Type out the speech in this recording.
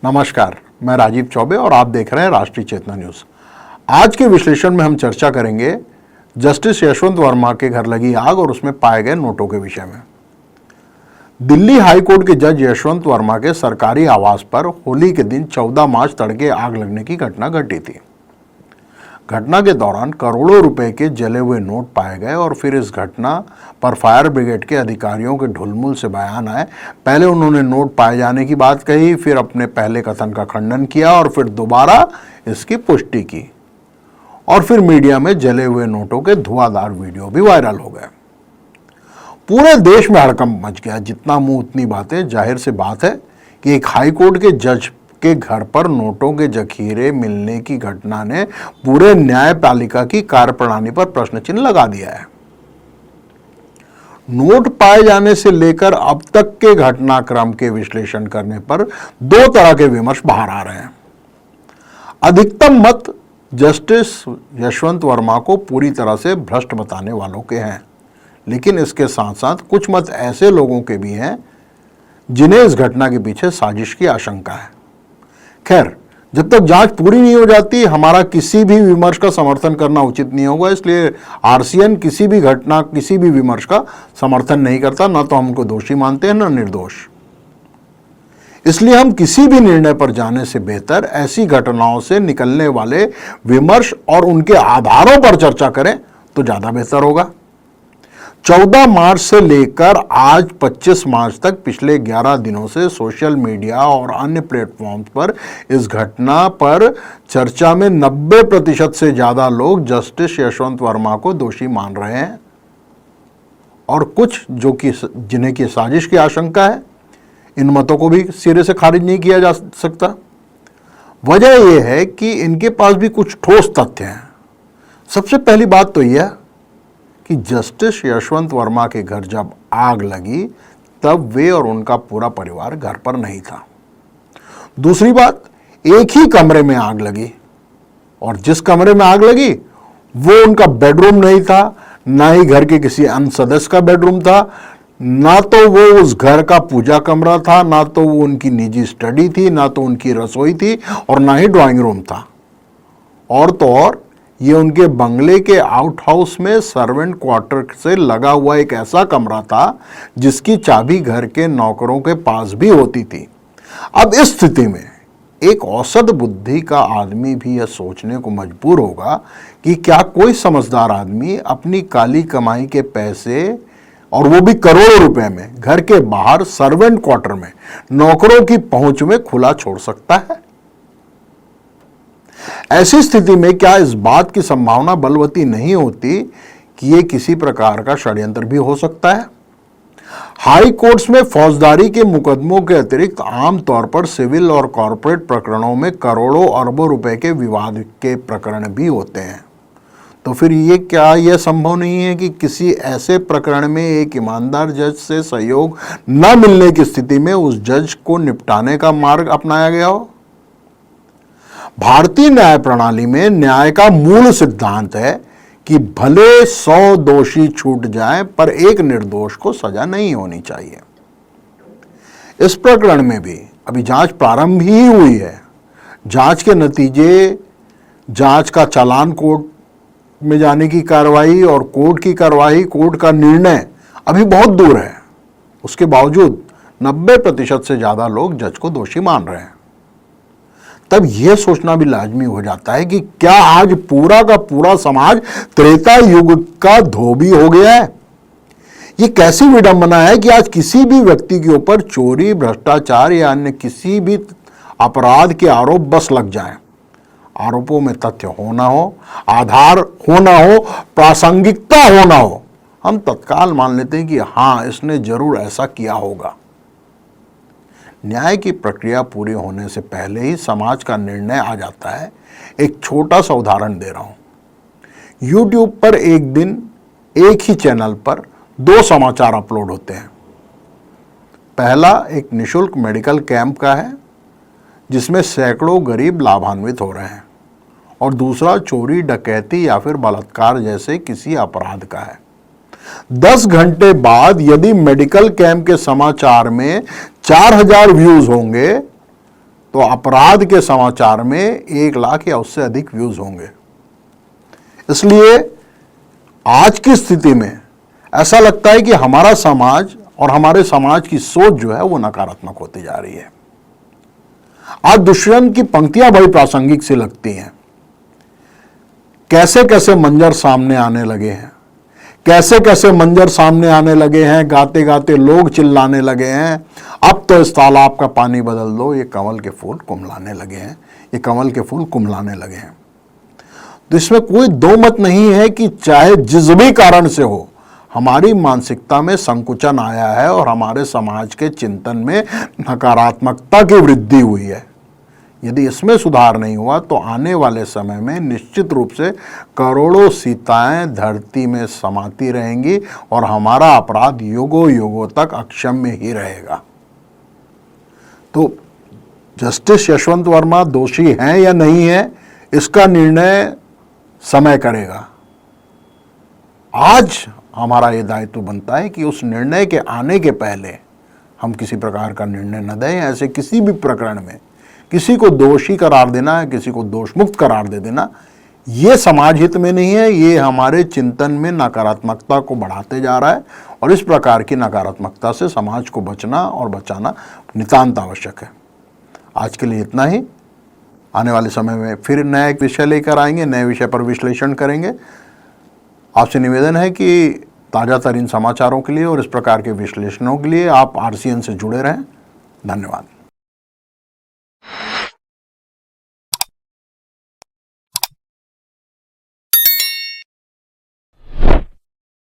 नमस्कार, मैं राजीव चौबे और आप देख रहे हैं राष्ट्रीय चेतना न्यूज। आज के विश्लेषण में हम चर्चा करेंगे जस्टिस यशवंत वर्मा के घर लगी आग और उसमें पाए गए नोटों के विषय में। दिल्ली हाई कोर्ट के जज यशवंत वर्मा के सरकारी आवास पर होली के दिन 14 मार्च तड़के आग लगने की घटना घटी थी। घटना के दौरान करोड़ों रुपए के जले हुए नोट पाए गए और फिर इस घटना पर फायर ब्रिगेड के अधिकारियों के ढुलमुल से बयान आए। पहले उन्होंने नोट पाए जाने की बात कही, फिर अपने पहले कथन का खंडन किया और फिर दोबारा इसकी पुष्टि की और फिर मीडिया में जले हुए नोटों के धुआंधार वीडियो भी वायरल हो गए। पूरे देश में हड़कंप मच गया। जितना मुंह उतनी बातें। जाहिर सी बात है कि एक हाई कोर्ट के जज के घर पर नोटों के जखीरे मिलने की घटना ने पूरे न्यायपालिका की कार्यप्रणाली पर प्रश्न चिन्ह लगा दिया है। नोट पाए जाने से लेकर अब तक के घटनाक्रम के विश्लेषण करने पर दो तरह के विमर्श बाहर आ रहे हैं। अधिकतम मत जस्टिस यशवंत वर्मा को पूरी तरह से भ्रष्ट बताने वालों के हैं, लेकिन इसके साथ साथ कुछ मत ऐसे लोगों के भी हैं जिन्हें इस घटना के पीछे साजिश की आशंका है। खैर, जब तक जांच पूरी नहीं हो जाती हमारा किसी भी विमर्श का समर्थन करना उचित नहीं होगा। इसलिए आरसीएन किसी भी घटना, किसी भी विमर्श का समर्थन नहीं करता। न तो हमको दोषी मानते हैं न निर्दोष। इसलिए हम किसी भी निर्णय पर जाने से बेहतर ऐसी घटनाओं से निकलने वाले विमर्श और उनके आधारों पर चर्चा करें तो ज्यादा बेहतर होगा। 14 मार्च से लेकर आज 25 मार्च तक पिछले 11 दिनों से सोशल मीडिया और अन्य प्लेटफॉर्म्स पर इस घटना पर चर्चा में 90% से ज्यादा लोग जस्टिस यशवंत वर्मा को दोषी मान रहे हैं और कुछ जिन्हें की साजिश की आशंका है, इन मतों को भी सिरे से खारिज नहीं किया जा सकता। वजह यह है कि इनके पास भी कुछ ठोस तथ्य हैं। सबसे पहली बात तो यह कि जस्टिस यशवंत वर्मा के घर जब आग लगी तब वे और उनका पूरा परिवार घर पर नहीं था। दूसरी बात, एक ही कमरे में आग लगी और जिस कमरे में आग लगी वो उनका बेडरूम नहीं था, ना ही घर के किसी अन्य सदस्य का बेडरूम था, ना तो वो उस घर का पूजा कमरा था, ना तो वो उनकी निजी स्टडी थी, ना तो उनकी रसोई थी और ना ही ड्राइंग रूम था। और तो और ये उनके बंगले के आउट हाउस में सर्वेंट क्वार्टर से लगा हुआ एक ऐसा कमरा था जिसकी चाबी घर के नौकरों के पास भी होती थी। अब इस स्थिति में एक औसत बुद्धि का आदमी भी यह सोचने को मजबूर होगा कि क्या कोई समझदार आदमी अपनी काली कमाई के पैसे, और वो भी करोड़ों रुपए में, घर के बाहर सर्वेंट क्वार्टर में नौकरों की पहुंच में खुला छोड़ सकता है? ऐसी स्थिति में क्या इस बात की संभावना बलवती नहीं होती कि यह किसी प्रकार का षड्यंत्र भी हो सकता है? हाई कोर्ट्स में फौजदारी के मुकदमों के अतिरिक्त आमतौर पर सिविल और कॉर्पोरेट प्रकरणों में करोड़ों अरबों रुपए के विवाद के प्रकरण भी होते हैं। तो फिर यह संभव नहीं है कि किसी ऐसे प्रकरण में एक ईमानदार जज से सहयोग न मिलने की स्थिति में उस जज को निपटाने का मार्ग अपनाया गया हो? भारतीय न्याय प्रणाली में न्याय का मूल सिद्धांत है कि भले 100 दोषी छूट जाएं पर एक निर्दोष को सजा नहीं होनी चाहिए। इस प्रकरण में भी अभी जांच प्रारंभ ही हुई है। जांच के नतीजे, जांच का चालान कोर्ट में जाने की कार्रवाई और कोर्ट की कार्रवाई, कोर्ट का निर्णय अभी बहुत दूर है। उसके बावजूद 90% से ज्यादा लोग जज को दोषी मान रहे हैं। तब यह सोचना भी लाजमी हो जाता है कि क्या आज पूरा का पूरा समाज त्रेता युग का धोबी हो गया है? यह कैसी विडंबना है कि आज किसी भी व्यक्ति के ऊपर चोरी, भ्रष्टाचार या अन्य किसी भी अपराध के आरोप बस लग जाएं। आरोपों में तथ्य हो ना हो, आधार हो ना हो, प्रासंगिकता हो ना हो, हम तत्काल मान लेते हैं कि हां, इसने जरूर ऐसा किया होगा। न्याय की प्रक्रिया पूरी होने से पहले ही समाज का निर्णय आ जाता है। एक छोटा सा उदाहरण दे रहा हूं। YouTube पर एक दिन एक ही चैनल पर 2 समाचार अपलोड होते हैं। पहला एक निशुल्क मेडिकल कैंप का है जिसमें सैकड़ों गरीब लाभान्वित हो रहे हैं, और दूसरा चोरी, डकैती या फिर बलात्कार जैसे किसी अपराध का है। 10 घंटे बाद यदि मेडिकल कैंप के समाचार में 4000 व्यूज होंगे तो अपराध के समाचार में 1 लाख या उससे अधिक व्यूज होंगे। इसलिए आज की स्थिति में ऐसा लगता है कि हमारा समाज और हमारे समाज की सोच जो है वो नकारात्मक होती जा रही है। आज दुष्यंत की पंक्तियां बड़ी प्रासंगिक सी लगती हैं। कैसे कैसे मंजर सामने आने लगे हैं, कैसे कैसे मंजर सामने आने लगे हैं, गाते गाते लोग चिल्लाने लगे हैं, अब तो इस तालाब का पानी बदल दो, ये कमल के फूल कुम्हलाने लगे हैं, ये कमल के फूल कुम्हलाने लगे हैं। तो इसमें कोई दो मत नहीं है कि चाहे जिस भी कारण से हो, हमारी मानसिकता में संकुचन आया है और हमारे समाज के चिंतन में नकारात्मकता की वृद्धि हुई है। यदि इसमें सुधार नहीं हुआ तो आने वाले समय में निश्चित रूप से करोड़ों सीताएं धरती में समाती रहेंगी और हमारा अपराध युगों युगों तक अक्षम्य ही रहेगा। तो जस्टिस यशवंत वर्मा दोषी हैं या नहीं है, इसका निर्णय समय करेगा। आज हमारा ये दायित्व बनता है कि उस निर्णय के आने के पहले हम किसी प्रकार का निर्णय न दें। ऐसे किसी भी प्रकरण में किसी को दोषी करार देना है, किसी को दोष मुक्त करार दे देना, ये समाज हित में नहीं है। ये हमारे चिंतन में नकारात्मकता को बढ़ाते जा रहा है और इस प्रकार की नकारात्मकता से समाज को बचना और बचाना नितांत आवश्यक है। आज के लिए इतना ही। आने वाले समय में फिर नया एक विषय लेकर आएंगे, नए विषय पर विश्लेषण करेंगे। आपसे निवेदन है कि ताज़ा तरीन समाचारों के लिए और इस प्रकार के विश्लेषणों के लिए आप RCN से जुड़े रहें। धन्यवाद।